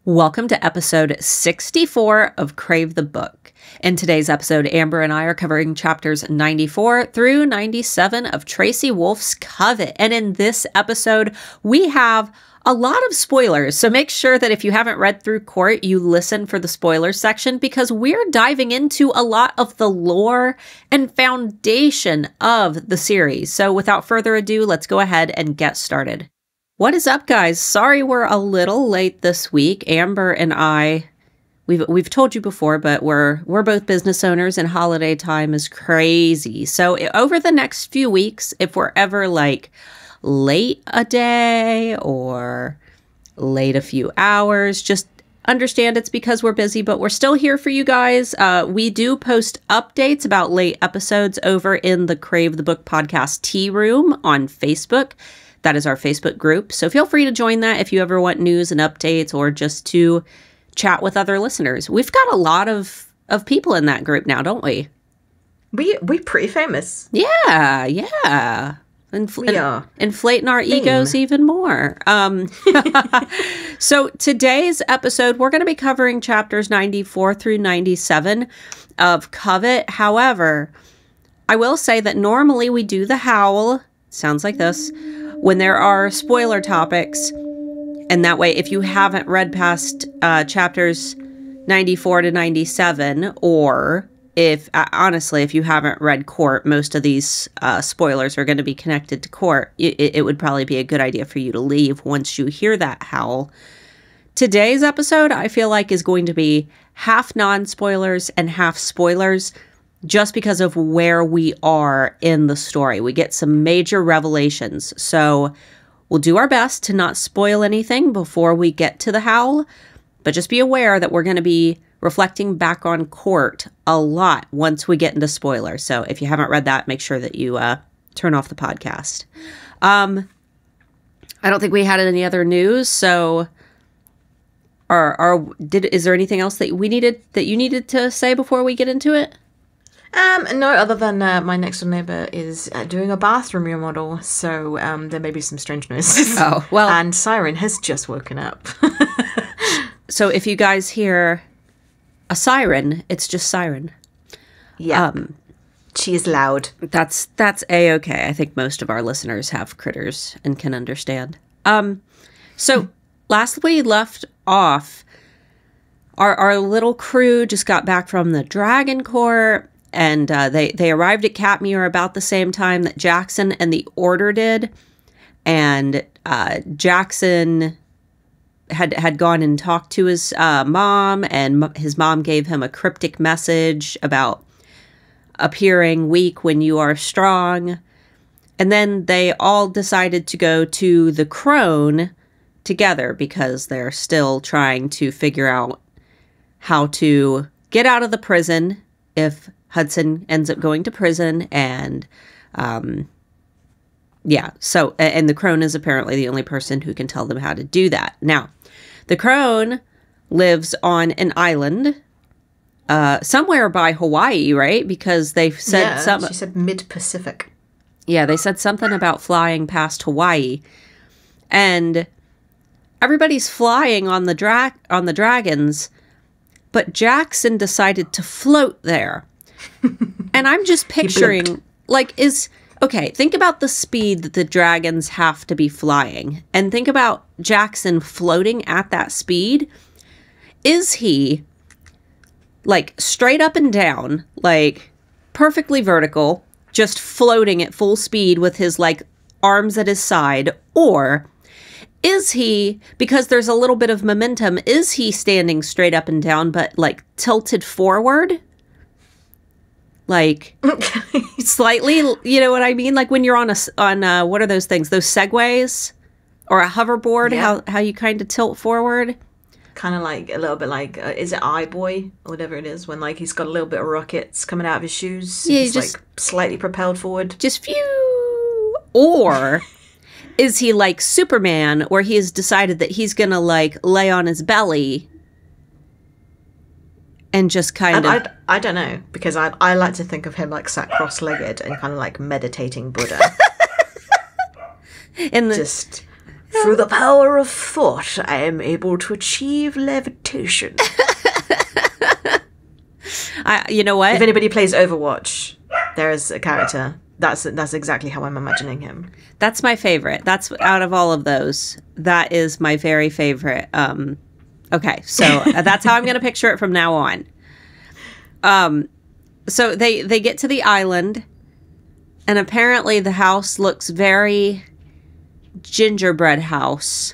Welcome to episode 64 of Crave the Book. In today's episode, Amber and I are covering chapters 94 through 97 of Tracy Wolff Covet. And in this episode, we have a lot of spoilers. So make sure that if you haven't read through Court, you listen for the spoilers section because we're diving into a lot of the lore and foundation of the series. So without further ado, let's go ahead and get started. What is up, guys? Sorry we're a little late this week. Amber and I, we've told you before, but we're both business owners and holiday time is crazy. So over the next few weeks, if we're ever like late a day or late a few hours, just understand it's because we're busy, but we're still here for you guys. We do post updates about late episodes over in the Crave the Book Podcast Tea Room on Facebook. That is our Facebook group. So feel free to join that if you ever want news and updates or just to chat with other listeners. We've got a lot of people in that group now, don't we? We pretty famous. Yeah. We are. Inflating our egos even more. So today's episode, we're going to be covering chapters 94 through 97 of Covet. However, I will say that normally we do the howl. Sounds like this. When there are spoiler topics, and that way, if you haven't read past chapters 94 to 97, or if you haven't read Court, most of these spoilers are going to be connected to Court. It would probably be a good idea for you to leave once you hear that howl. Today's episode, I feel like, is going to be half non-spoilers and half spoilers, just because of where we are in the story. We get some major revelations. So we'll do our best to not spoil anything before we get to the howl. But just be aware that we're going to be reflecting back on Court a lot once we get into spoilers. So if you haven't read that, make sure that you turn off the podcast. I don't think we had any other news. So is there anything else that you needed to say before we get into it? No, other than my next door neighbour is doing a bathroom remodel, so there may be some strange noises. Oh, well. And Siren has just woken up. So if you guys hear a siren, it's just Siren. Yeah. She is loud. That's A-okay. I think most of our listeners have critters and can understand. So last we left off, our little crew just got back from the Dragon Court. And they arrived at Katmere about the same time that Jackson and the Order did. And Jackson had gone and talked to his mom, and his mom gave him a cryptic message about appearing weak when you are strong. And then they all decided to go to the Crone together because they're still trying to figure out how to get out of the prison if Hudson ends up going to prison, and and the Crone is apparently the only person who can tell them how to do that. Now, the Crone lives on an island somewhere by Hawaii, right? Because they've said she said mid-Pacific. Yeah, they said something about flying past Hawaii, and everybody's flying on the dragons, but Jackson decided to float there. And I'm just picturing, think about the speed that the dragons have to be flying. And think about Jackson floating at that speed. Is he, straight up and down, perfectly vertical, just floating at full speed with his, arms at his side? Or is he, because there's a little bit of momentum, is he standing straight up and down but, tilted forward? Slightly, you know what I mean? Like when you're on what are those things? Those segways or a hoverboard, how you kind of tilt forward. Kind of a little bit is it iBoy or whatever it is when he's got a little bit of rockets coming out of his shoes? Yeah, he's just slightly propelled forward. Just phew. Or is he like Superman where he has decided that he's going to lay on his belly and just kind of... I don't know, because I like to think of him sat cross-legged and kind of meditating Buddha. And Through the power of thought, I am able to achieve levitation. You know what? If anybody plays Overwatch, there is a character. That's exactly how I'm imagining him. That's my favorite. That's out of all of those. That is my very favorite. Okay, so that's how I'm going to picture it from now on. So they get to the island, and apparently the house looks very gingerbread house.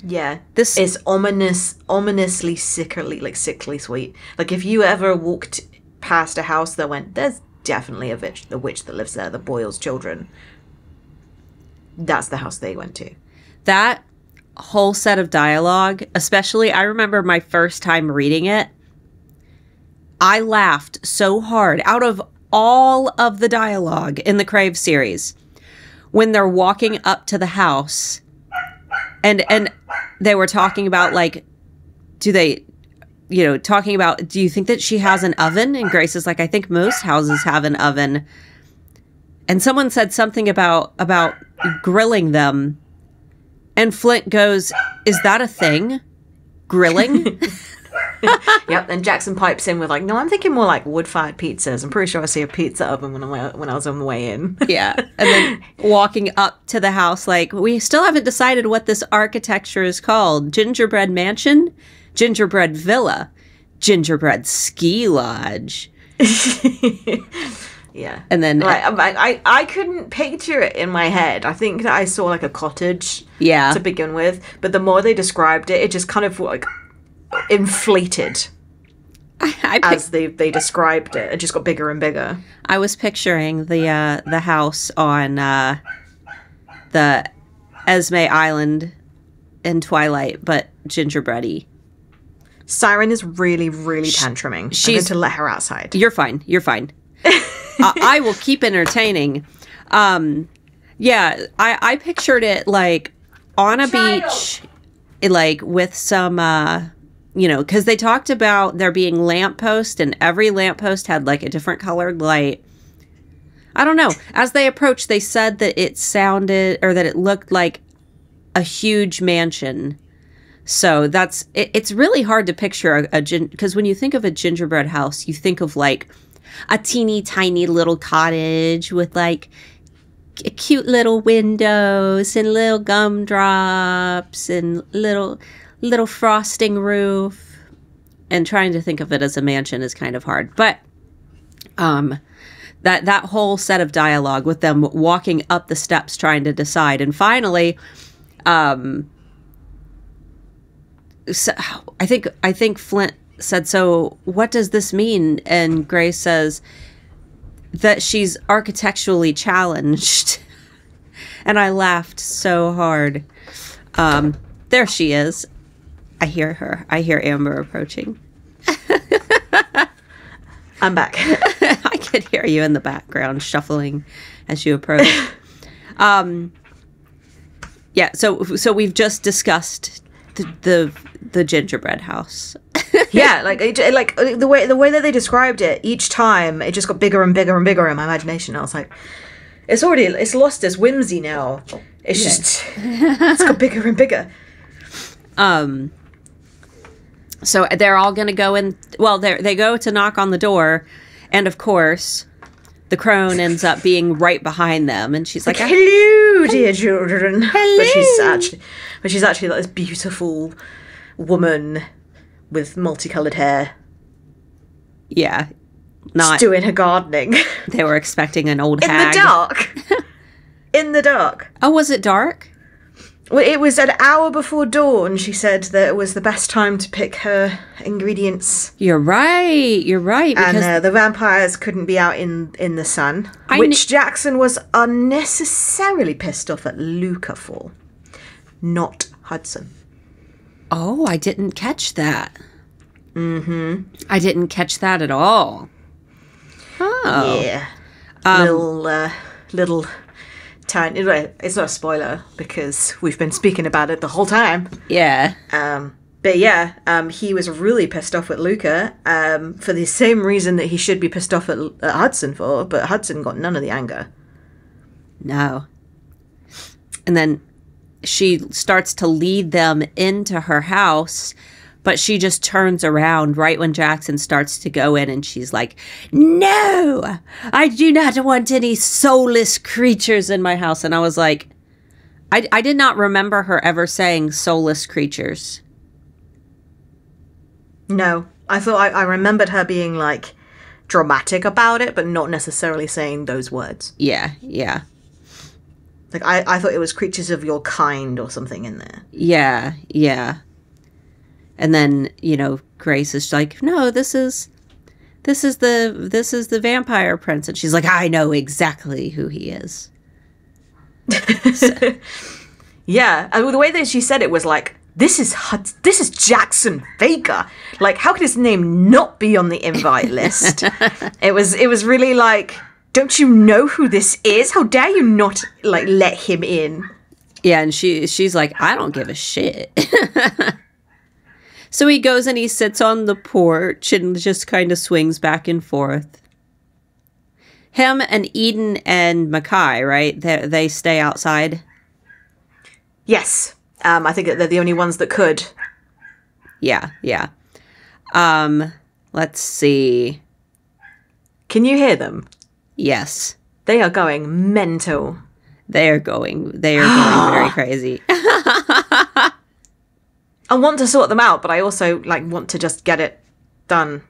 Yeah, this is ominously sickly sweet. Like if you ever walked past a house that went, there's definitely a witch that lives there that boils children. That's the house they went to. That whole set of dialogue, especially, I remember my first time reading it, I laughed so hard out of all of the dialogue in the Crave series when they're walking up to the house and they were talking about, like, do you think that she has an oven? And Grace is like, I think most houses have an oven. And someone said something about grilling them. And Flint goes, is that a thing? Grilling? Yep, and Jackson pipes in with like, no, I'm thinking more like wood-fired pizzas. I'm pretty sure I see a pizza oven when I was on the way in. Yeah, and then walking up to the house, like, we still haven't decided what this architecture is called. Gingerbread mansion? Gingerbread villa? Gingerbread ski lodge? Yeah. And then I couldn't picture it in my head. I think that I saw like a cottage to begin with, but the more they described it, it just kind of like inflated as they described it. It just got bigger and bigger. I was picturing the house on the Esme Island in Twilight, but gingerbready. Siren is really, really tantruming. I'm going to let her outside. You're fine. I will keep entertaining. Yeah, I pictured it like on a beach, like with some, because they talked about there being lampposts, and every lamppost had like a different colored light. I don't know. As they approached, they said that it sounded, or that it looked like a huge mansion. So it's really hard to picture because when you think of a gingerbread house, you think of like a teeny tiny little cottage with like cute little windows and little gumdrops and little frosting roof. And trying to think of it as a mansion is kind of hard. But that whole set of dialogue with them walking up the steps trying to decide, and finally so I think Flint said, so what does this mean? And Grace says that she's architecturally challenged. And I laughed so hard. There she is. I hear her. I hear Amber approaching. I'm back. I could hear you in the background shuffling as you approach. Yeah, so we've just discussed the gingerbread house. Yeah, like the way that they described it, each time it just got bigger and bigger and bigger in my imagination. I was like, it's lost its whimsy now. It's just it's got bigger and bigger. So they're all going to go in. Well, they go to knock on the door, and of course, the crone ends up being right behind them, and she's like, "Hello, dear children." Hello. But she's actually like this beautiful woman with multicolored hair. Yeah, just doing her gardening. They were expecting an old hag. In the dark. In the dark. Oh, was it dark? Well, it was an hour before dawn. She said that it was the best time to pick her ingredients. You're right. Because and the vampires couldn't be out in the sun, which Jackson was unnecessarily pissed off at Luca for, not Hudson. Oh, I didn't catch that. Mm-hmm. I didn't catch that at all. Oh. Yeah. Little... tiny. It's not a spoiler because we've been speaking about it the whole time. Yeah. But yeah, he was really pissed off at Luca for the same reason that he should be pissed off at Hudson for, but Hudson got none of the anger. No. And then she starts to lead them into her house, but she just turns around right when Jackson starts to go in, and she's like, "No, I do not want any soulless creatures in my house." And I was like, I did not remember her ever saying soulless creatures. No, I remembered her being like dramatic about it, but not necessarily saying those words. Yeah. Like, I thought it was creatures of your kind or something in there. Yeah. And then, Grace is like, "No, this is the vampire prince." And she's like, "I know exactly who he is." So. Yeah, and the way that she said it was like, this is Jackson Baker. Like, how could his name not be on the invite list? It was really like, don't you know who this is? How dare you not like let him in? Yeah, and she's like, "I don't give a shit." So he goes and he sits on the porch and just kind of swings back and forth. Him and Eden and Mackay, right? They stay outside. Yes. I think that they're the only ones that could. Yeah. Let's see. Can you hear them? Yes. They are going mental. They are going very crazy. I want to sort them out, but I also want to just get it done.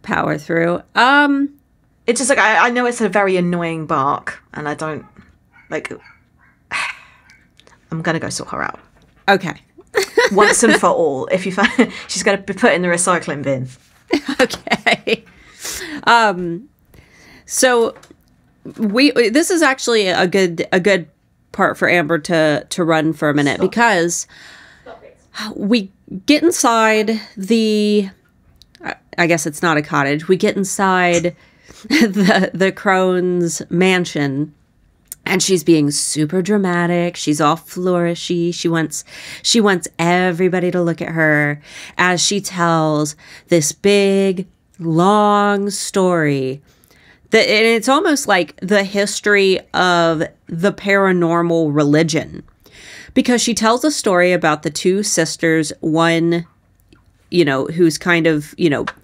Power through. It's just like, I know it's a very annoying bark, and I don't like. I'm gonna go sort her out. Okay. Once and for all. If you find she's gonna be put in the recycling bin. Okay. So this is actually a good part for Amber to run for a minute, because we get inside the, I guess it's not a cottage. We get inside the Crone's mansion, and she's being super dramatic. She's all flourishy. She wants everybody to look at her as she tells this big, long story. And it's almost like the history of the paranormal religion, because she tells a story about the two sisters, one, who's kind of,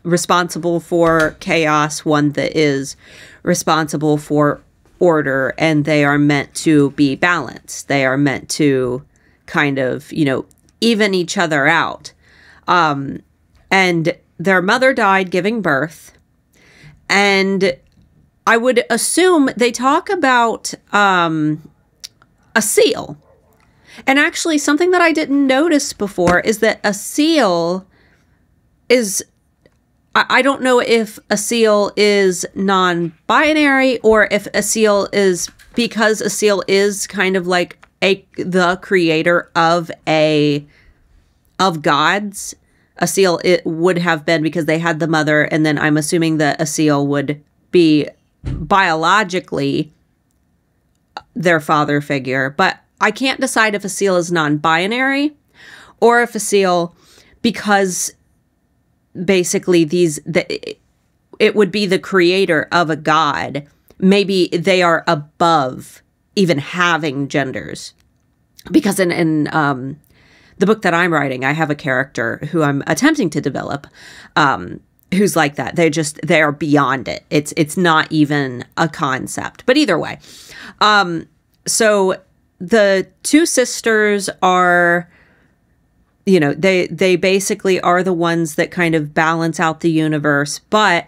responsible for chaos, one that is responsible for order, and they are meant to be balanced. They are meant to kind of, even each other out. And their mother died giving birth, and I would assume they talk about a seal. And actually, something that I didn't notice before is that a seal is, I don't know if a seal is non-binary, or if a seal is, because a seal is kind of like the creator of gods. A seal, it would have been because they had the mother, and then I'm assuming that a seal would be biologically their father figure. But I can't decide if a seal is non-binary, or if a seal, because basically it would be the creator of a god. Maybe they are above even having genders. Because in the book that I'm writing, I have a character who I'm attempting to develop, who's like that. They are beyond it. It's not even a concept. But either way, so the two sisters are, they basically are the ones that kind of balance out the universe. But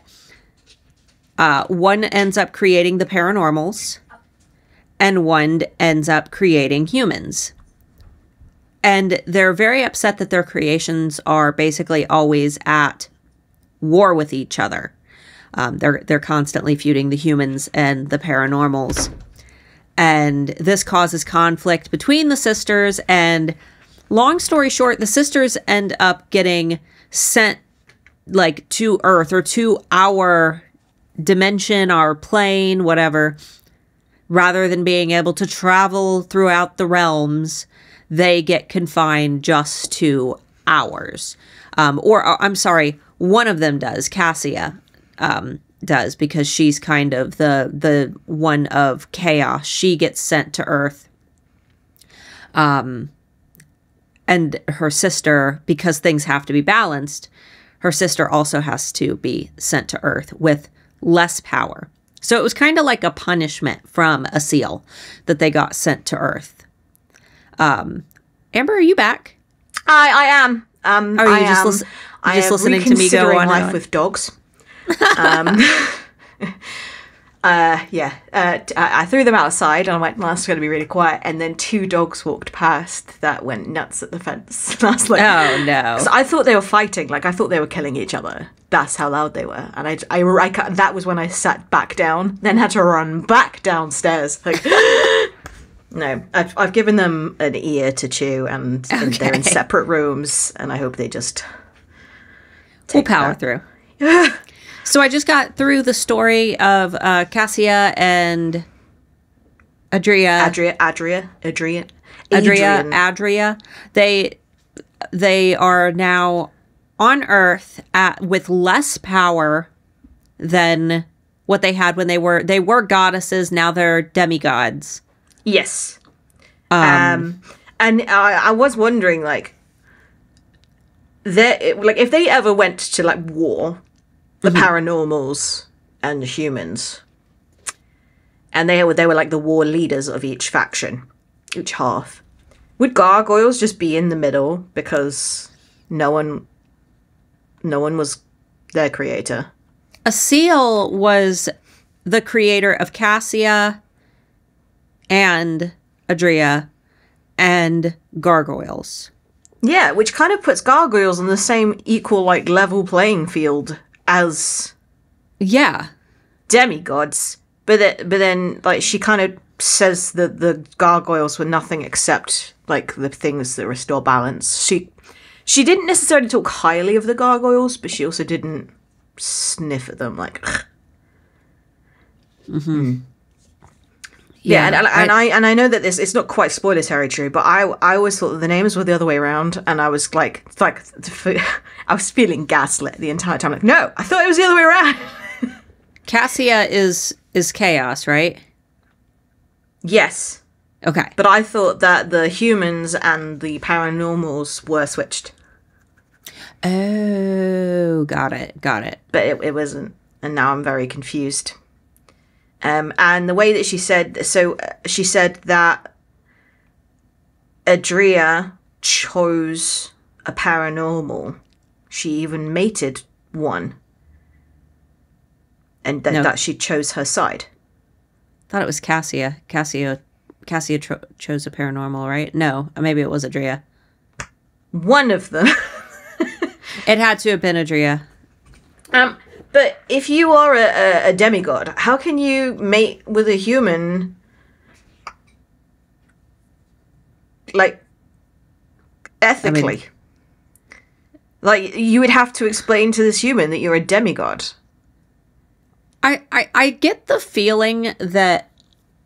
one ends up creating the paranormals, and one ends up creating humans. And they're very upset that their creations are basically always at war with each other. They're constantly feuding, the humans and the paranormals. And this causes conflict between the sisters, and long story short, the sisters end up getting sent to Earth, or to our dimension, our plane, whatever. Rather than being able to travel throughout the realms, they get confined just to ours. I'm sorry, one of them does. Cassia does, because she's kind of the one of chaos. She gets sent to Earth. And her sister, because things have to be balanced, her sister also has to be sent to Earth with less power. So it was kind of like a punishment from a seal that they got sent to Earth. Amber, are you back? I am. Are you just listening to me go on? Life with dogs. I threw them outside and I went, well, it's going to be really quiet. And then 2 dogs walked past that went nuts at the fence. And I was like, oh no. 'Cause I thought they were fighting. Like, I thought they were killing each other. That's how loud they were. And that was when I sat back down, then had to run back downstairs. Like, no, I've given them an ear to chew and they're in separate rooms. And I hope they just we'll power through. So I just got through the story of Cassia and Adria. They are now on Earth with less power than what they had when they were goddesses. Now they're demigods. Yes. And I was wondering, like, if they ever went to like war. The paranormals and the humans. And they were like the war leaders of each faction. Each half. Would gargoyles just be in the middle because no one was their creator? A seal was the creator of Cassia and Adria and gargoyles. Yeah, which kind of puts gargoyles on the same equal, like, level playing field as demigods, but then like she kind of says that the gargoyles were nothing except like the things that restore balance. She didn't necessarily talk highly of the gargoyles, but she also didn't sniff at them like. Yeah, and I know that it's not quite spoiler territory, but I always thought that the names were the other way around, and I was like I was feeling gaslit the entire time. Like, no, I thought it was the other way around. Cassia is chaos, right? Yes. Okay. But I thought that the humans and the paranormals were switched. Oh, got it. But it wasn't, and now I'm very confused. And the way that she said that Adria chose a paranormal. She even mated one. And that she chose her side. Thought it was Cassia. Cassia chose a paranormal, right? No, maybe it was Adria. One of them. It had to have been Adria. But if you are a demigod, how can you mate with a human, like, ethically? Like, you would have to explain to this human that you're a demigod. I get the feeling that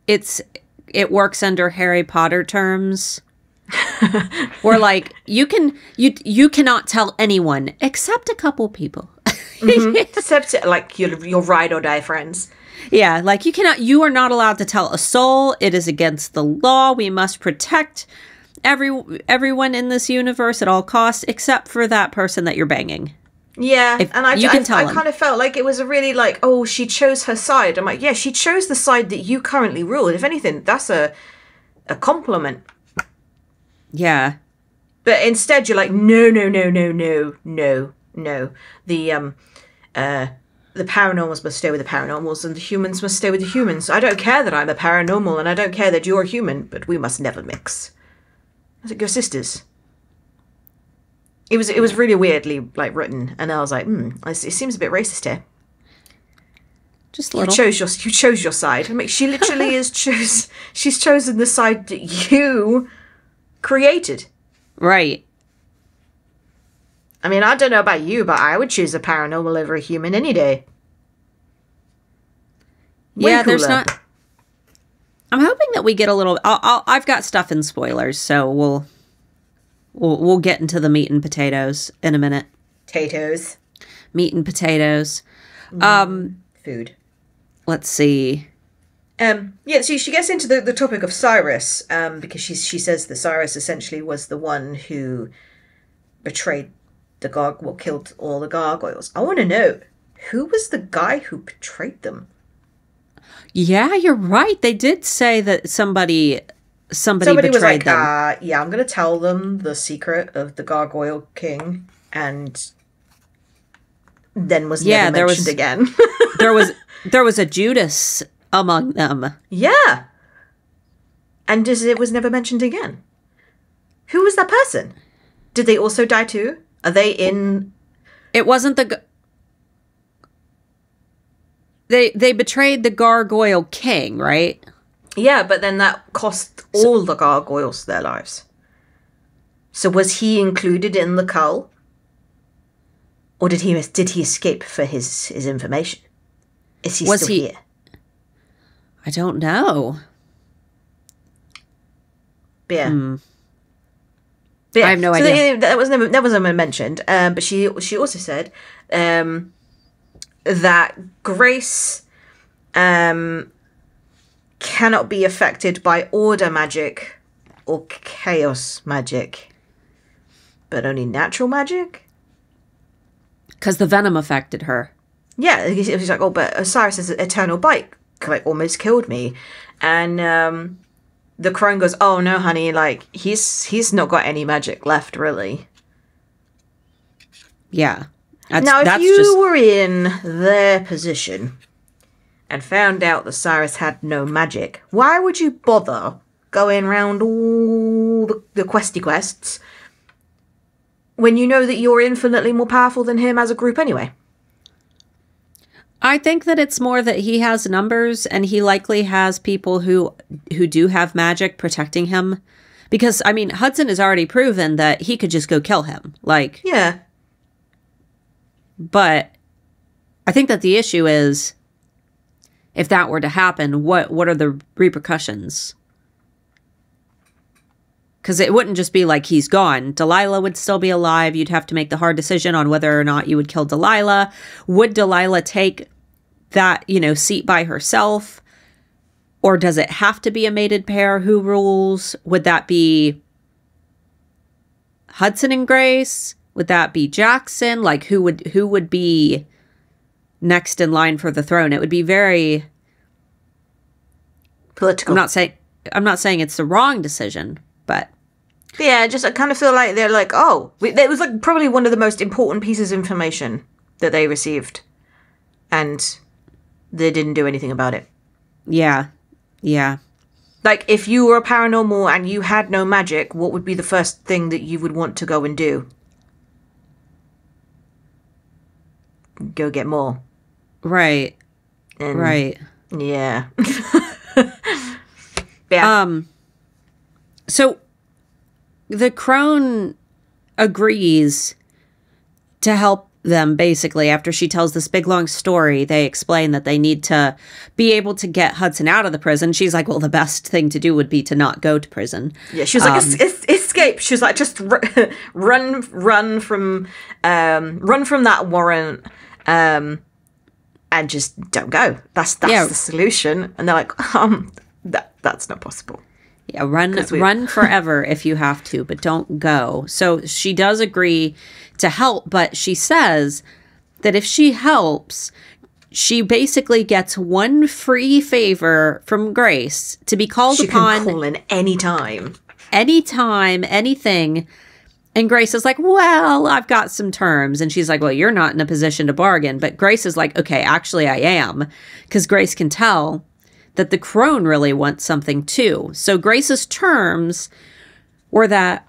it works under Harry Potter terms. Where, like, you cannot tell anyone except a couple people. Except like your ride or die friends. Yeah, like you are not allowed to tell a soul. It is against the law. We must protect everyone in this universe at all costs, except for that person that you're banging. Yeah, and I kind of felt like it was a really like, oh, she chose her side. I'm like, yeah, she chose the side that you currently rule. If anything, that's a compliment. Yeah. But instead, you're like, no. The paranormals must stay with the paranormals and the humans must stay with the humans. I don't care that I'm a paranormal and I don't care that you're a human, but we must never mix. I was like, you're sisters. It was really weirdly like written, and I was like, it seems a bit racist here. Just a little. You chose your side. I mean, she literally she's chosen the side that you created. Right. I mean, I don't know about you, but I would choose a paranormal over a human any day. Yeah, there's not. I'm hoping that we get a little. I've got stuff in spoilers, so we'll get into the meat and potatoes in a minute. Potatoes. Meat and potatoes. Food. Let's see. Yeah, so she gets into the topic of Cyrus, because she says that Cyrus essentially was the one who betrayed killed all the gargoyles. I want to know, who was the guy who betrayed them? Yeah, you're right. They did say that somebody betrayed was like, them. yeah, I'm going to tell them the secret of the Gargoyle King, and then was never mentioned again. there was a Judas among them. Yeah. And it was never mentioned again. Who was that person? Did they also die too? Are they in... It wasn't They betrayed the Gargoyle King, right? Yeah, but then that cost all the gargoyles their lives. So was he included in the cull? Or did he escape for his information? Is he still here? I don't know. Yeah. I have no idea. That was never mentioned. But she also said that Grace cannot be affected by order magic or chaos magic, but only natural magic. Because the venom affected her. Yeah, it was like, oh, but Osiris' eternal bite almost killed me, and the crone goes, oh no, honey, like he's not got any magic left, really. Yeah. If you were in their position and found out that Cyrus had no magic, why would you bother going around all the questy quests when you know that you're infinitely more powerful than him as a group anyway? I think that it's more that he has numbers, and he likely has people who do have magic protecting him. Because, I mean, Hudson has already proven that he could just go kill him. Like... Yeah. But I think that the issue is, if that were to happen, what are the repercussions? Because it wouldn't just be like he's gone. Delilah would still be alive. You'd have to make the hard decision on whether or not you would kill Delilah. Would Delilah take that, seat by herself? Or does it have to be a mated pair? Who rules? Would that be Hudson and Grace? Would that be Jackson? Like, who would be next in line for the throne? It would be very political. I'm not saying it's the wrong decision, but yeah, I kind of feel like they're like, oh, it was like probably one of the most important pieces of information that they received, and they didn't do anything about it. Yeah. Like, if you were a paranormal and you had no magic, what would be the first thing that you would want to go and do? Go get more. Right. Right. Yeah. Yeah. So the crone agrees to help them, basically. After she tells this big long story, they explain that they need to be able to get Hudson out of the prison. She's like, well, the best thing to do would be to not go to prison. Yeah, she was like, escape. She was like, just run from that warrant, and just don't go. That's the solution. And they're like, that's not possible. Yeah, run forever if you have to, but don't go. So she does agree to help, but she says that if she helps, she basically gets one free favor from Grace to be called upon. She can call in anytime, anything. And Grace is like, well, I've got some terms. And she's like, well, you're not in a position to bargain. But Grace is like, okay, actually I am. Because Grace can tell that the crone really wants something too. So Grace's terms were that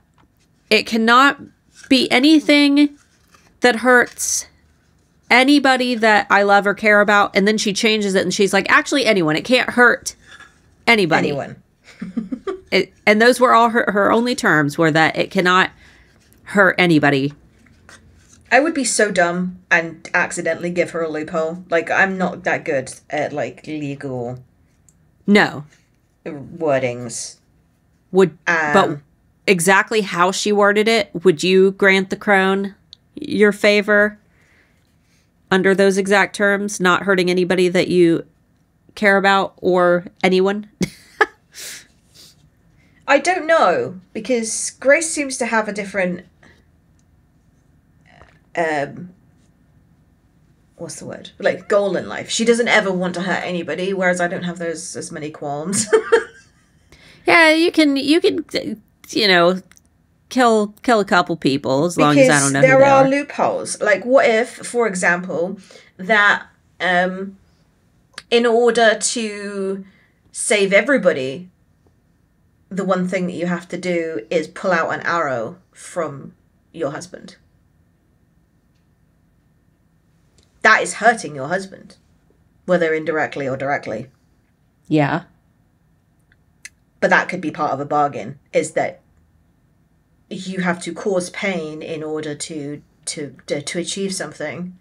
it cannot be anything that hurts anybody that I love or care about. And then she changes it and she's like, actually anyone. It can't hurt anybody. Anyone. And those were all her only terms, were that it cannot hurt anybody. I would be so dumb and accidentally give her a loophole. Like, I'm not that good at, like, legal... No. Wordings. But exactly how she worded it, would you grant the crone your favor under those exact terms, not hurting anybody that you care about or anyone? I don't know, because Grace seems to have a different what's the word? Like, goal in life. She doesn't ever want to hurt anybody, whereas I don't have those as many qualms. Yeah, you can, you know, kill a couple people as long as I don't know who they are. There are loopholes. Like, what if, for example, that in order to save everybody, the one thing that you have to do is pull out an arrow from your husband. That is hurting your husband, whether indirectly or directly. Yeah. But that could be part of a bargain, is that you have to cause pain in order to achieve something.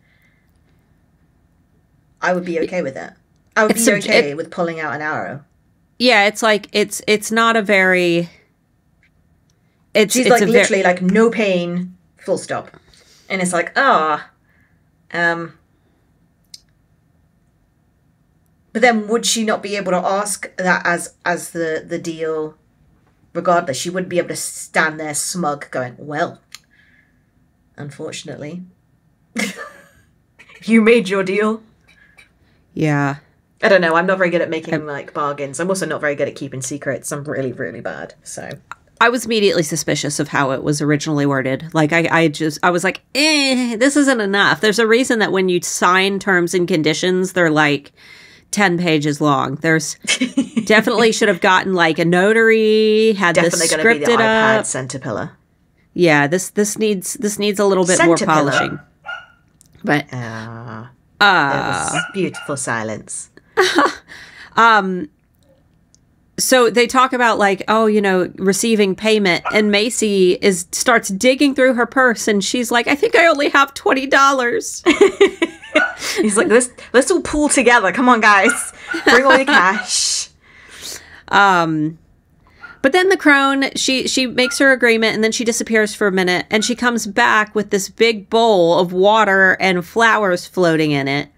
I would be okay with that. I would be okay with pulling out an arrow. Yeah, it's like, it's not a very... She's like literally like, no pain, full stop. And it's like, but then would she not be able to ask that as the deal regardless? She wouldn't be able to stand there smug going, well, unfortunately, you made your deal. Yeah. I don't know. I'm not very good at making like bargains. I'm also not very good at keeping secrets. I'm really, really bad. So I was immediately suspicious of how it was originally worded. Like, I was like, this isn't enough. There's a reason that when you sign terms and conditions, they're like 10 pages long. There's definitely should have gotten like a notary, had definitely this scripted gonna be the iPad center pillar. Yeah, this needs a little bit more polishing. But there was beautiful silence. So they talk about like, oh, you know, receiving payment, and Macy starts digging through her purse, and she's like, I think I only have $20. He's like, let's all pool together. Come on, guys. Bring all your cash. But then the crone, she makes her agreement, and then she disappears for a minute, and she comes back with this big bowl of water and flowers floating in it.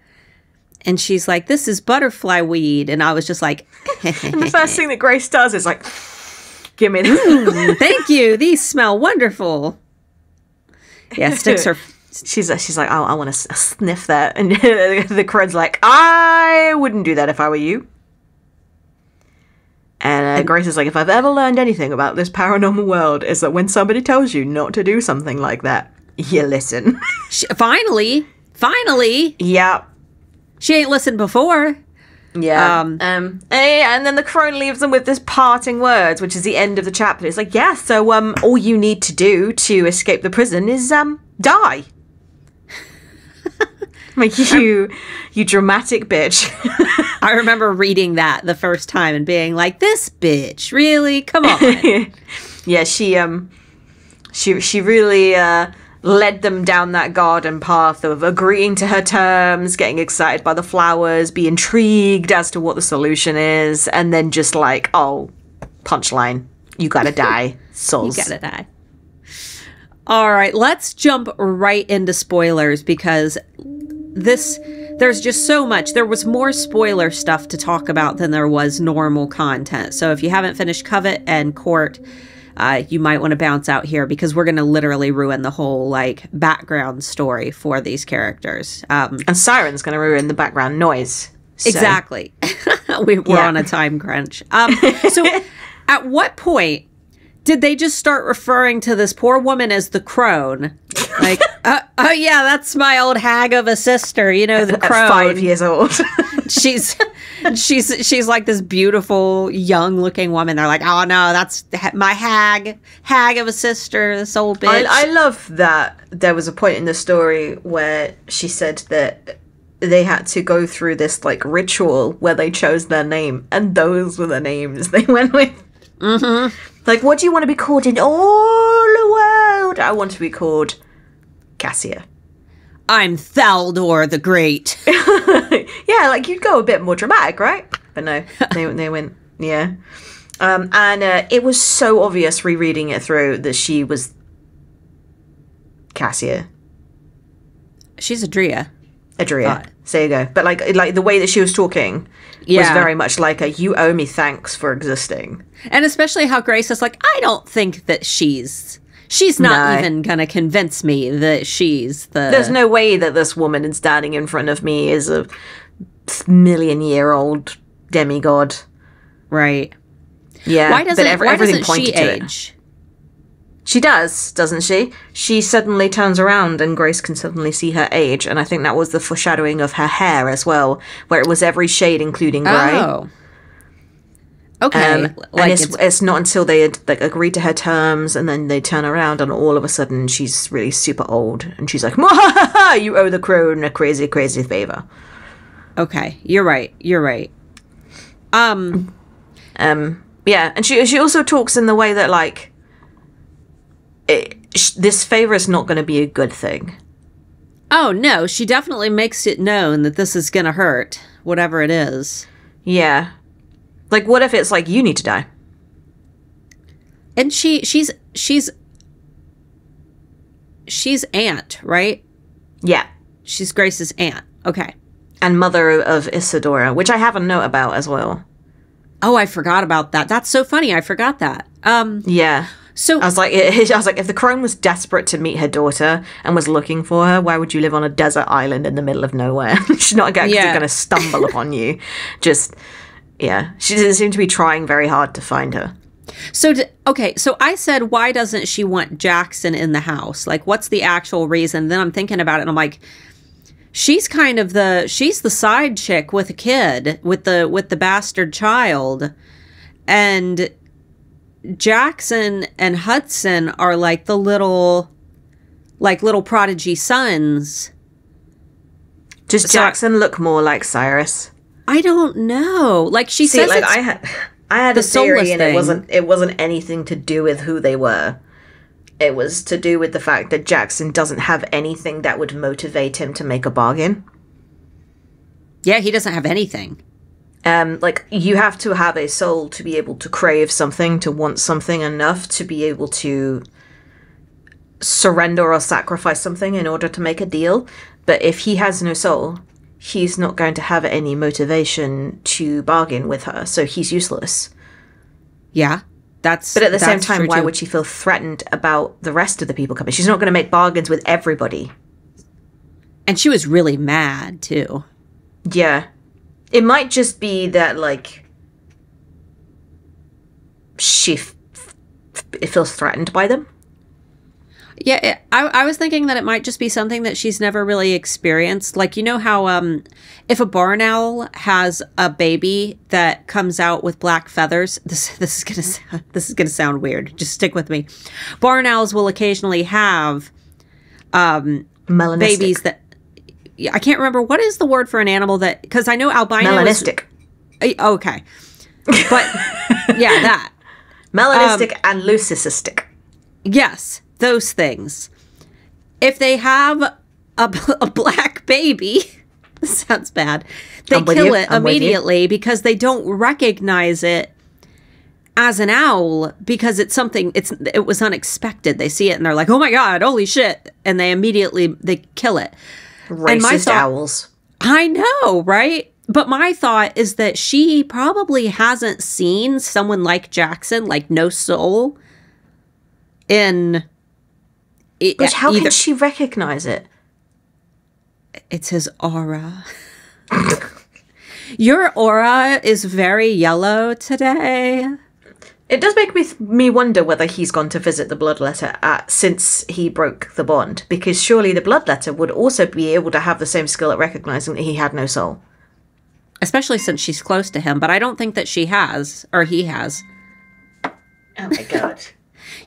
And she's like, this is butterfly weed. And I was just like... And the first thing that Grace does is like, give me this. Thank you. These smell wonderful. Yeah, sticks her... She's like, oh, I want to sniff that. And the crone's like, I wouldn't do that if I were you. And Grace is like, if I've ever learned anything about this paranormal world, is that when somebody tells you not to do something like that, you listen. Finally. Yeah. She ain't listened before. Yeah. And then the crone leaves them with this parting words, which is the end of the chapter. It's like, yeah, so all you need to do to escape the prison is die. Like, you dramatic bitch. I remember reading that the first time and being like, this bitch, really? Come on. Yeah, she really led them down that garden path of agreeing to her terms, getting excited by the flowers, be intrigued as to what the solution is, and then just like, oh, punchline, you gotta die, souls. You gotta die. All right, let's jump right into spoilers, because there's just so much. There was more spoiler stuff to talk about than there was normal content. So if you haven't finished Covet and Court, you might want to bounce out here, because we're going to literally ruin the whole like background story for these characters. And Siren's going to ruin the background noise. So. Exactly. We're on a time crunch. So at what point did they just start referring to this poor woman as the crone? Like, oh yeah, that's my old hag of a sister, you know, the crone. At 5 years old. she's like this beautiful young looking woman. They're like, oh no, that's my hag of a sister, this old bitch. I love that there was a point in the story where she said that they had to go through this like ritual where they chose their name, and those were the names they went with. Mm-hmm. Like, what do you want to be called in all the world? I want to be called Cassia. I'm Thaldor the Great. Yeah, like, you'd go a bit more dramatic, right? But no, they went, yeah. And it was so obvious rereading it through that she was Cassia. She's Adria. Adria. So there you go. But like the way that she was talking was very much like a, you owe me thanks for existing. And especially how Grace is like, I don't think that she's not even going to convince me that she's the... There's no way that this woman standing in front of me is a million-year-old demigod. Right. Yeah. Why doesn't she age? She does, doesn't she? She suddenly turns around and Grace can suddenly see her age. And I think that was the foreshadowing of her hair as well, where it was every shade, including grey. Oh. Okay. And it's not until they had like agreed to her terms and then they turn around and all of a sudden she's really super old. And she's like, you owe the Crone a crazy, crazy favor. Okay. You're right. Yeah. And she also talks in the way that like, this favor is not going to be a good thing. Oh, no. She definitely makes it known that this is going to hurt, whatever it is. Yeah. Like, what if it's like, you need to die? And she's aunt, right? Yeah. She's Grace's aunt. Okay. And mother of Isadora, which I have a note about as well. Oh, I forgot about that. That's so funny. I forgot that. Yeah. So I was like, if the Crone was desperate to meet her daughter and was looking for her, why would you live on a desert island in the middle of nowhere? She's not going to stumble upon you. Just, yeah. She doesn't seem to be trying very hard to find her. So I said, why doesn't she want Jackson in the house? Like, what's the actual reason? Then I'm thinking about it and I'm like, she's the side chick with a kid, with the bastard child. And Jackson and Hudson are like the little prodigy sons. Does Jackson look more like Cyrus? I don't know. Like she says, like I had a theory, and it wasn't anything to do with who they were. It was to do with the fact that Jackson doesn't have anything that would motivate him to make a bargain. Yeah, he doesn't have anything. Like, you have to have a soul to be able to crave something, to want something enough to be able to surrender or sacrifice something in order to make a deal. But if he has no soul, he's not going to have any motivation to bargain with her, so he's useless. Yeah, but at the same time, why would she feel threatened about the rest of the people coming? She's not going to make bargains with everybody. And she was really mad, too. Yeah. It might just be that, like, she feels threatened by them. Yeah, I was thinking that it might just be something that she's never really experienced. Like, you know how if a barn owl has a baby that comes out with black feathers, this is gonna sound weird. Just stick with me. Barn owls will occasionally have babies that. I can't remember what is the word for an animal that, because I know albino melanistic. Okay, but yeah, that melanistic and leucistic. Yes, those things. If they have a black baby, this sounds bad. They kill it immediately because they don't recognize it as an owl because it was unexpected. They see it and they're like, "Oh my god, holy shit!" and they kill it. Racist owls. I know, right? But my thought is that she probably hasn't seen someone like Jackson, like no soul, in... But how can she recognize it? It's his aura. Your aura is very yellow today. It does make me wonder whether he's gone to visit the bloodletter since he broke the bond, because surely the bloodletter would also be able to have the same skill at recognizing that he had no soul. Especially since she's close to him, but I don't think that she has, or he has. Oh my god.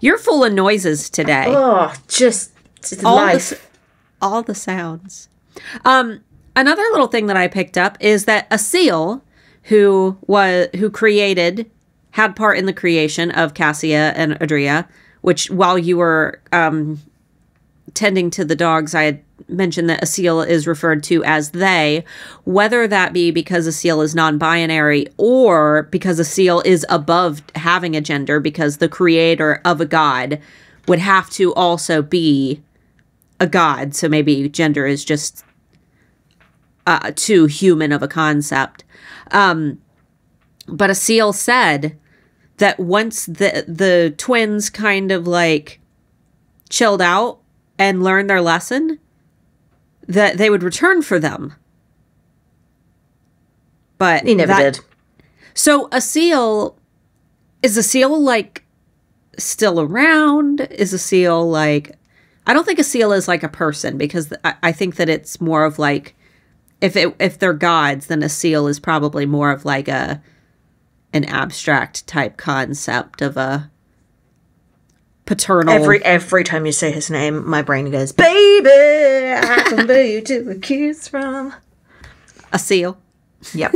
You're full of noises today. Oh, just life. All the sounds. Another little thing that I picked up is that a seal who had part in the creation of Cassia and Adria, which while you were tending to the dogs, I had mentioned that a seal is referred to as they, whether that be because a seal is non-binary or because a seal is above having a gender because the creator of a god would have to also be a god. So maybe gender is just too human of a concept. But a seal said that once the twins kind of like chilled out and learned their lesson, that they would return for them. But he never did. So is a seal like still around? Is a seal like, I don't think a seal is like a person, because I think that it's more of like, if they're gods, then a seal is probably more of like an abstract type concept of a paternal. Every time you say his name, my brain goes, baby, I can bear you to a kiss from a seal. Yep.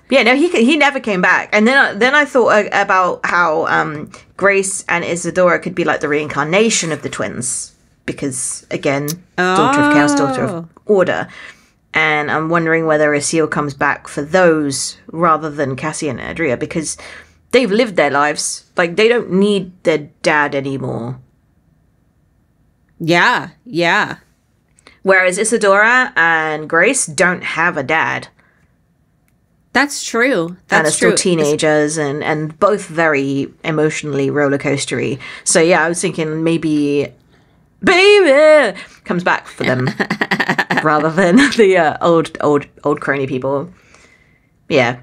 Yeah, no, he never came back. And then I thought about how Grace and Isadora could be like the reincarnation of the twins, because again, daughter of chaos, daughter of order. And I'm wondering whether a seal comes back for those rather than Cassie and Adria, because they've lived their lives. Like, they don't need their dad anymore. Yeah, yeah. Whereas Isadora and Grace don't have a dad. That's true. And are still teenagers and both very emotionally roller coastery. So yeah, I was thinking maybe baby comes back for them rather than the old crony people. Yeah.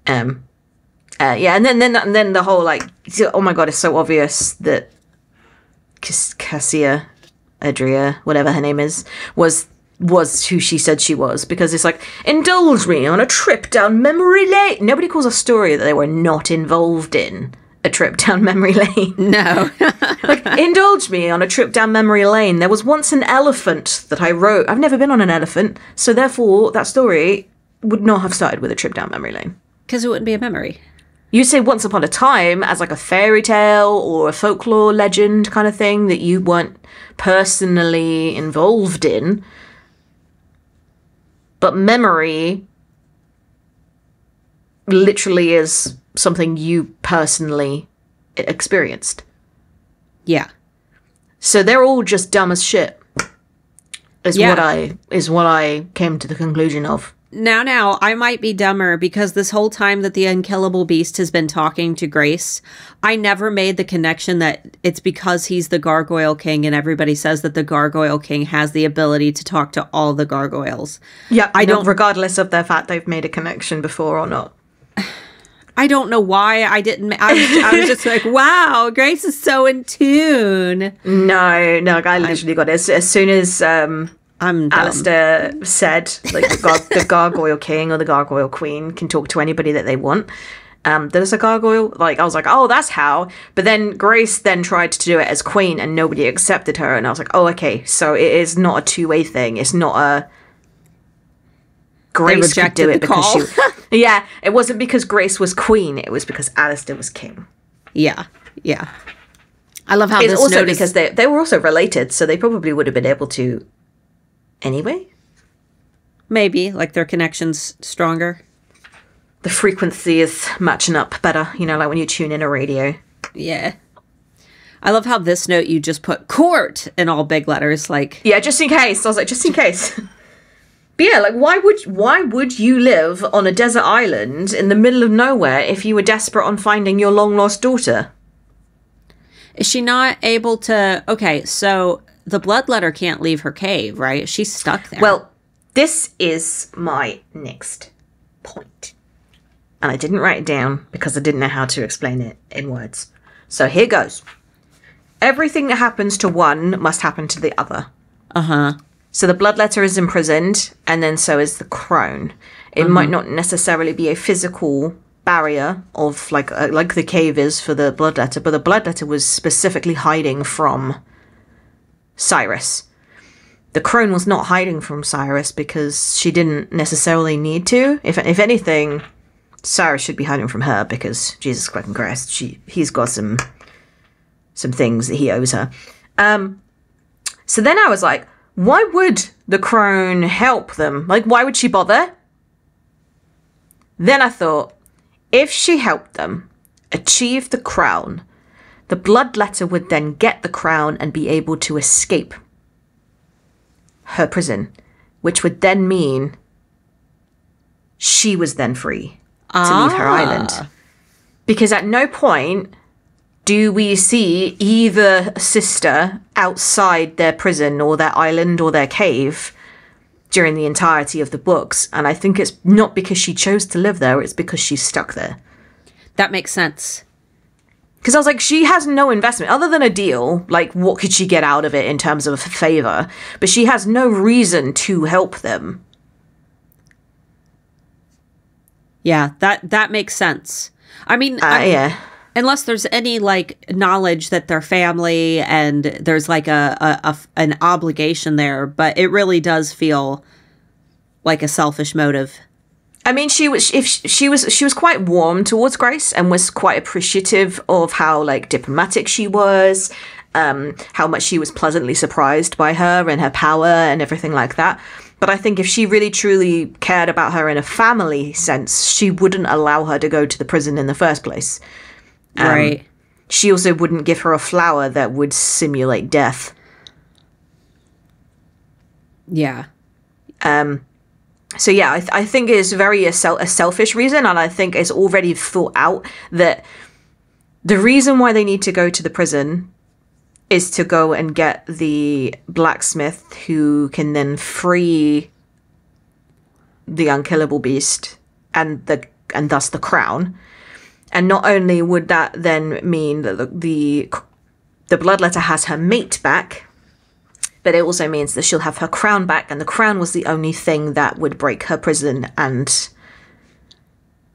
Yeah, and then the whole like, oh my god, it's so obvious that Cassia, Adria, whatever her name is, was who she said she was, because it's like, indulge me on a trip down memory lane. Nobody calls a story that they were not involved in a trip down memory lane. No. Like, indulge me on a trip down memory lane. There was once an elephant that I wrote. I've never been on an elephant, so therefore that story would not have started with a trip down memory lane. Because it wouldn't be a memory. You say once upon a time as like a fairy tale or a folklore legend kind of thing that you weren't personally involved in. But memory literally is something you personally experienced. Yeah. So they're all just dumb as shit. Is what I came to the conclusion of. Now, I might be dumber, because this whole time that the unkillable beast has been talking to Grace, I never made the connection that it's because he's the Gargoyle King, and everybody says that the Gargoyle King has the ability to talk to all the gargoyles. Yeah, regardless of the fact they've made a connection before or not. I don't know why I didn't. I was just like, wow, Grace is so in tune. No, I literally got it. As soon as Alistair said, like, the Gargoyle King or the Gargoyle Queen can talk to anybody that they want. There's a gargoyle. Like, I was like, oh, that's how. But then Grace then tried to do it as Queen, and nobody accepted her. And I was like, oh, okay. So it is not a two-way thing. It's not a Grace could do it because she. Yeah, it wasn't because Grace was Queen. It was because Alistair was King. Yeah. I love how it's this also because they were also related, so they probably would have been able to. Anyway? Maybe, like their connection's stronger. The frequency is matching up better, like when you tune in a radio. Yeah. I love how this note you just put court in all big letters, like... Yeah, just in case. I was like, just in case. But yeah, like, why would you live on a desert island in the middle of nowhere if you were desperate on finding your long-lost daughter? Is she not able to... Okay, so... The bloodletter can't leave her cave, right? She's stuck there. Well, this is my next point. And I didn't write it down because I didn't know how to explain it in words. So here goes. Everything that happens to one must happen to the other. Uh-huh. So the bloodletter is imprisoned, and then so is the crone. It might not necessarily be a physical barrier of like the cave is for the bloodletter, but the bloodletter was specifically hiding from Cyrus. The crone was not hiding from Cyrus because she didn't necessarily need to. If anything, Cyrus should be hiding from her because Jesus fucking Christ, he's got some things that he owes her. So then I was like, why would the crone help them? Like, why would she bother? Then I thought, if she helped them achieve the crown, the bloodletter would then get the crown and be able to escape. her prison, which would then mean she was then free to leave her island. Because at no point do we see either sister outside their prison or their island or their cave during the entirety of the books. And I think it's not because she chose to live there, it's because she's stuck there. That makes sense. Because I was like, she has no investment other than a deal. Like, what could she get out of it in terms of a favor? But she has no reason to help them. Yeah, that makes sense. I mean, yeah. Unless there's any, like, knowledge that they're family and there's, like, an obligation there. But it really does feel like a selfish motive. I mean, she was quite warm towards Grace and was quite appreciative of how, like, diplomatic she was, how much she was pleasantly surprised by her and her power and everything like that. But I think if she really truly cared about her in a family sense, she wouldn't allow her to go to the prison in the first place. Right. She also wouldn't give her a flower that would simulate death. Yeah. So yeah, I think it's very a selfish reason, and I think it's already thought out that the reason why they need to go to the prison is to go and get the blacksmith who can then free the unkillable beast and thus the crown. And not only would that then mean that the bloodletter has her mate back, but it also means that she'll have her crown back, and the crown was the only thing that would break her prison and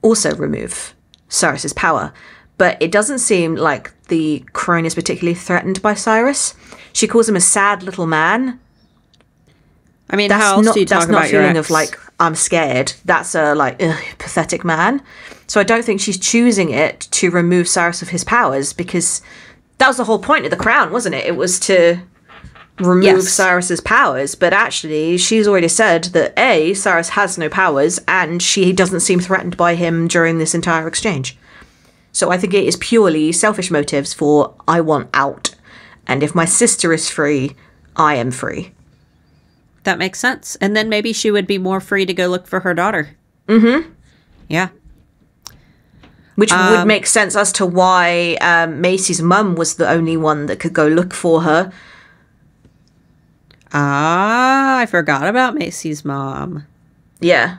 also remove Cyrus's power. But it doesn't seem like the Crone is particularly threatened by Cyrus. She calls him a sad little man. I mean, how else do you talk about your ex? That's not a feeling of, like, I'm scared. That's a, like, pathetic man. So I don't think she's choosing it to remove Cyrus of his powers, because that was the whole point of the crown, wasn't it? It was to remove Cyrus's powers. But actually, she's already said that, A, Cyrus has no powers, and she doesn't seem threatened by him during this entire exchange. So I think it is purely selfish motives for, I want out. And if my sister is free, I am free. That makes sense. And then maybe she would be more free to go look for her daughter. Mm-hmm. Yeah. Which would make sense as to why Macy's mum was the only one that could go look for her. Ah, I forgot about Macy's mom. Yeah.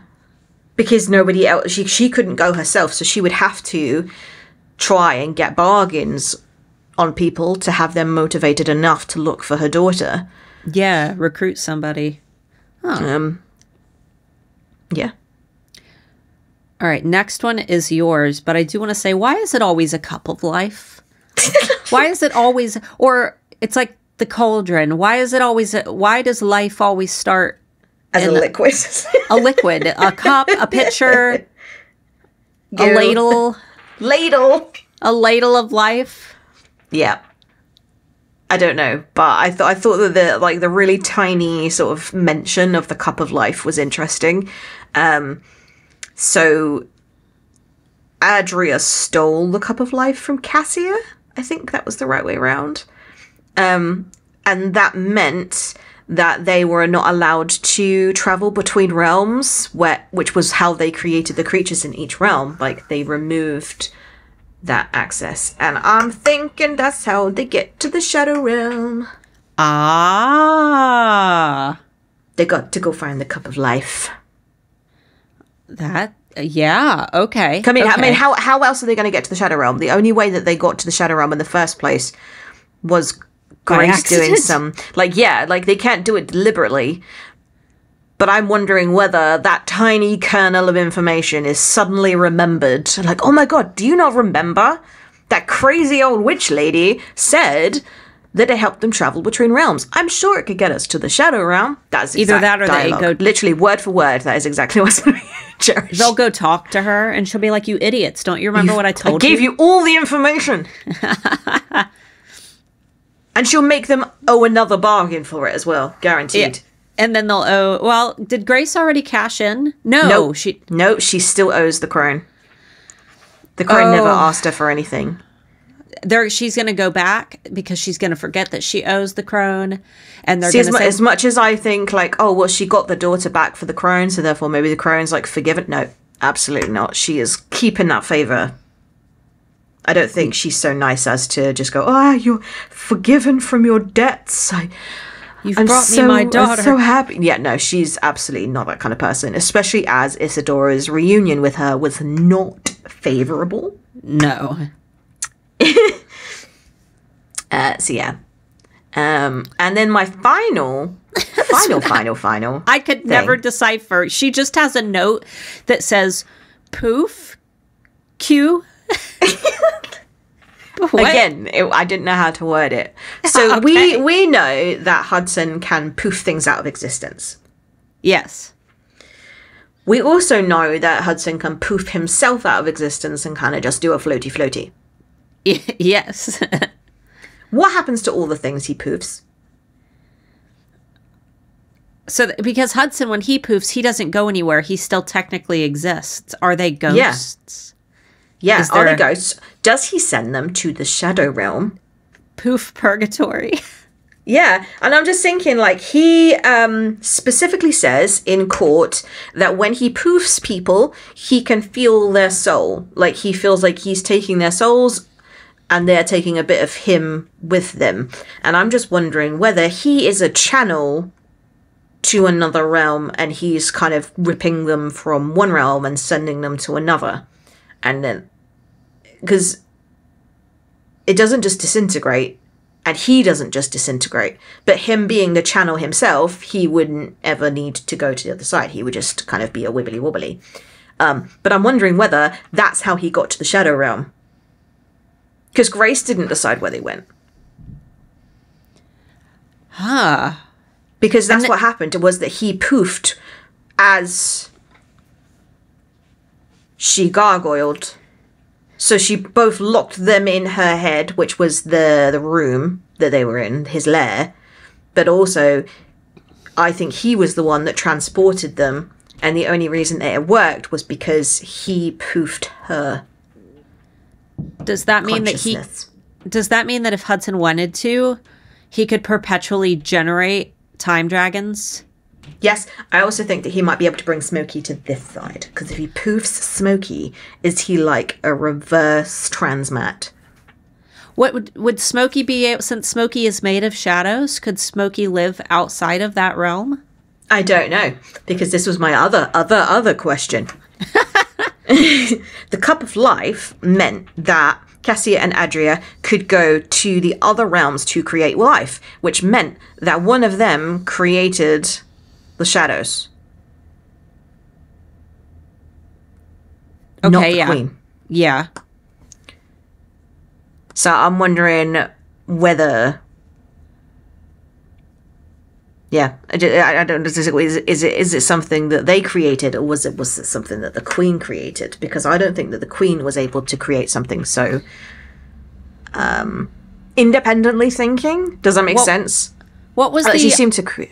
Because nobody else, she couldn't go herself, so she would have to try and get bargains on people to have them motivated enough to look for her daughter. Yeah, recruit somebody. Yeah. All right, next one is yours, but I do want to say, why is it always a cup of life? Why is it always, or it's like the cauldron. Why does life always start as a liquid? A liquid, a cup, a pitcher, a ladle. A ladle of life. Yeah. I don't know, but I thought that the really tiny sort of mention of the cup of life was interesting. So Adria stole the cup of life from Cassia. I think that was the right way around. And that meant that they were not allowed to travel between realms, which was how they created the creatures in each realm. Like, they removed that access. And I'm thinking that's how they get to the Shadow Realm. Ah. They got to go find the cup of life. Yeah, okay. I mean, how else are they going to get to the Shadow Realm? The only way that they got to the Shadow Realm in the first place was Grace doing some... they can't do it deliberately. But I'm wondering whether that tiny kernel of information is suddenly remembered. Like, oh my god, do you not remember? That crazy old witch lady said that it helped them travel between realms. I'm sure it could get us to the Shadow Realm. That's either that or dialogue. they go... Literally, word for word, that is exactly what's going to be cherished. They'll go talk to her, and she'll be like, you idiots, don't you remember what I told you? I gave you all the information. And she'll make them owe another bargain for it as well, guaranteed. Yeah. And then they'll owe... Well, did Grace already cash in? No. No, she still owes the Crone. The Crone never asked her for anything. she's going to go back because she's going to forget that she owes the crone. And they're going to say, as much as I think like, oh, well, she got the daughter back for the crone, so therefore maybe the crone's like forgiven. No, absolutely not. She is keeping that favor. I don't think she's so nice as to just go, oh, you're forgiven from your debts. You've brought me my daughter. I'm so happy. Yeah, no, she's absolutely not that kind of person, especially as Isadora's reunion with her was not favorable. No. So yeah. And then my final I could thing. never decipher. She just has a note that says poof Q. Again, I didn't know how to word it. So Okay. we know that Hudson can poof things out of existence. Yes. We also know that Hudson can poof himself out of existence and kind of just do a floaty. Yes. What happens to all the things he poofs? So because Hudson, when he poofs, he doesn't go anywhere. He still technically exists. Are they ghosts? Yeah, are they ghosts? Does he send them to the Shadow Realm? Poof purgatory. Yeah, and I'm just thinking, like, he specifically says in court that when he poofs people, he can feel their soul. Like, he feels like he's taking their souls and they're taking a bit of him with them. And I'm just wondering whether he is a channel to another realm and he's kind of ripping them from one realm and sending them to another. And then, because it doesn't just disintegrate, and he doesn't just disintegrate, but him being the channel himself, he wouldn't ever need to go to the other side. He would just kind of be a wibbly wobbly. But I'm wondering whether that's how he got to the Shadow Realm. Because Grace didn't decide where they went. Huh. Because that's what happened, was that he poofed as she gargoyled. So she both locked them in her head, which was the room that they were in, his lair. But also, I think he was the one that transported them. And the only reason that it worked was because he poofed her. Does that mean that if Hudson wanted to, he could perpetually generate time dragons? Yes, I also think that he might be able to bring Smokey to this side. Because if he poofs Smokey, is he like a reverse transmat? What would Smokey be able, since Smokey is made of shadows, could Smokey live outside of that realm? I don't know, because this was my other question. The Cup of Life meant that Cassia and Adria could go to the other realms to create life, which meant that one of them created the shadows. Okay, not the yeah. Queen. Yeah. So I'm wondering whether... Yeah, I don't know. Is it something that they created, or was it something that the Queen created? Because I don't think that the Queen was able to create something so independently thinking. Does that make sense? What was she seemed to create?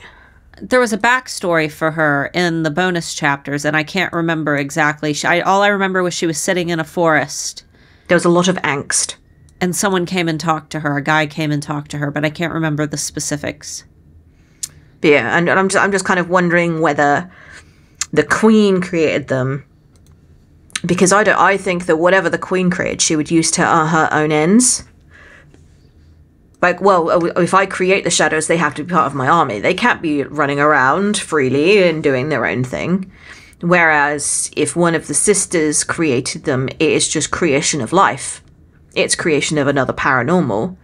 There was a backstory for her in the bonus chapters, and I can't remember exactly. All I remember was she was sitting in a forest. There was a lot of angst, and someone came and talked to her. A guy came and talked to her, but I can't remember the specifics. Yeah, and I'm just kind of wondering whether the Queen created them, because I think that whatever the Queen created, she would use to her own ends. Like, well, if I create the shadows, they have to be part of my army. They can't be running around freely and doing their own thing. Whereas if one of the sisters created them, it is just creation of life. It's creation of another paranormal.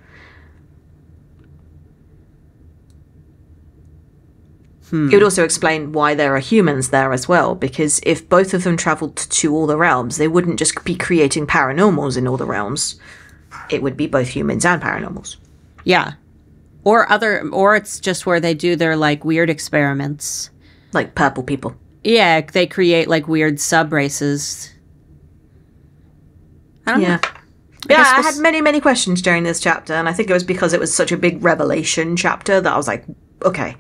It would also explain why there are humans there as well, because if both of them travelled to all the realms, they wouldn't just be creating paranormals in all the realms. It would be both humans and paranormals. Yeah. Or it's just where they do their, like, weird experiments. Like purple people. Yeah, they create, like, weird sub-races. I don't know. I had many, many questions during this chapter, and I think it was because it was such a big revelation chapter that I was like, okay,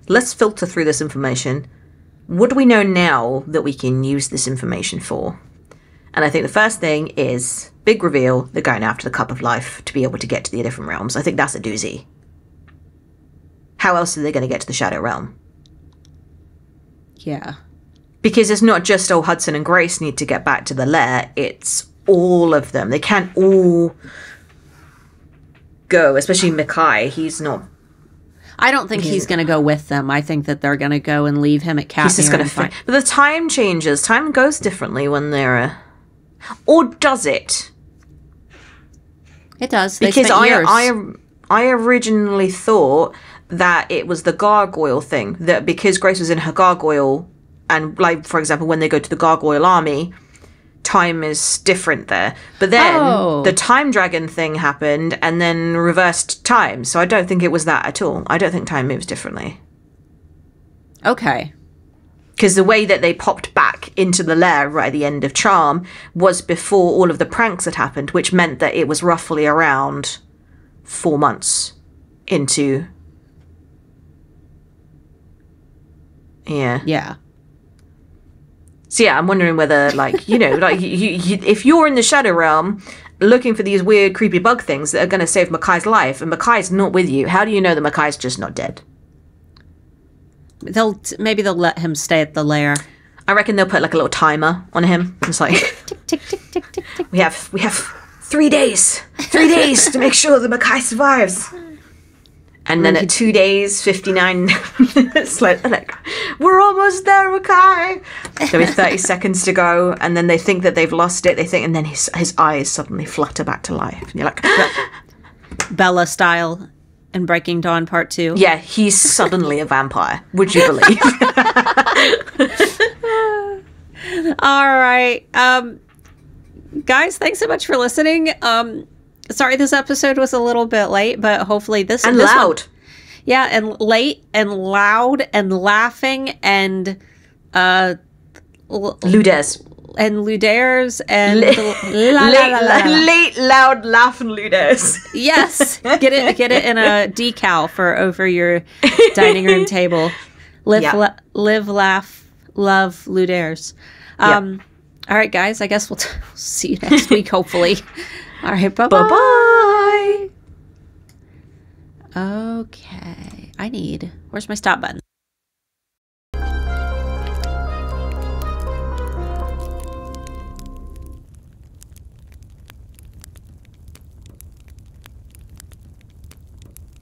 let's filter through this information. What do we know now that we can use this information for? And I think the first thing is, big reveal, they're going after the Cup of Life to be able to get to the different realms. I think that's a doozy. How else are they going to get to the Shadow Realm? Yeah. Because it's not just, Hudson and Grace need to get back to the lair. It's all of them. They can't all go, especially Mackay. He's not... I don't think he's going to go with them. I think that they're going to go and leave him at Katmere. He's just going to fight. But the time changes. Time goes differently when they're... Or does it? It does. Because I originally thought that it was the gargoyle thing. That because Grace was in her gargoyle, and like, for example, when they go to the gargoyle army, time is different there. But then the time dragon thing happened and then reversed time. So I don't think it was that at all. I don't think time moves differently. Okay. Because the way that they popped back into the lair right at the end of Charm was before all of the pranks had happened, which meant that it was roughly around 4 months into... Yeah. Yeah. So yeah, I'm wondering whether, like, you know, like you, if you're in the Shadow Realm looking for these weird, creepy bug things that are going to save Mackay's life, and Mackay's not with you, how do you know that Mackay's just not dead? Maybe they'll let him stay at the lair. I reckon they'll put like a little timer on him. It's like tick tick tick tick tick tick. We have 3 days. 3 days to make sure that Mackay survives. And then at 2 days, 59 minutes, like, we're almost there, Mackay. There is 30 seconds to go, and then they think that they've lost it. They think, and then his eyes suddenly flutter back to life, and you're like, Bella style in Breaking Dawn Part 2. Yeah, he's suddenly a vampire. Would you believe? All right, guys, thanks so much for listening. Sorry, this episode was a little bit late, but hopefully this loud. Yeah, and late and loud and laughing and Luders and Luders and late, loud, laugh and Luders. Yes, get it in a decal for over your dining room table. Live, laugh, love, Luders. All right, guys. I guess we'll see you next week. Hopefully. All right, bye-bye. Okay. Where's my stop button?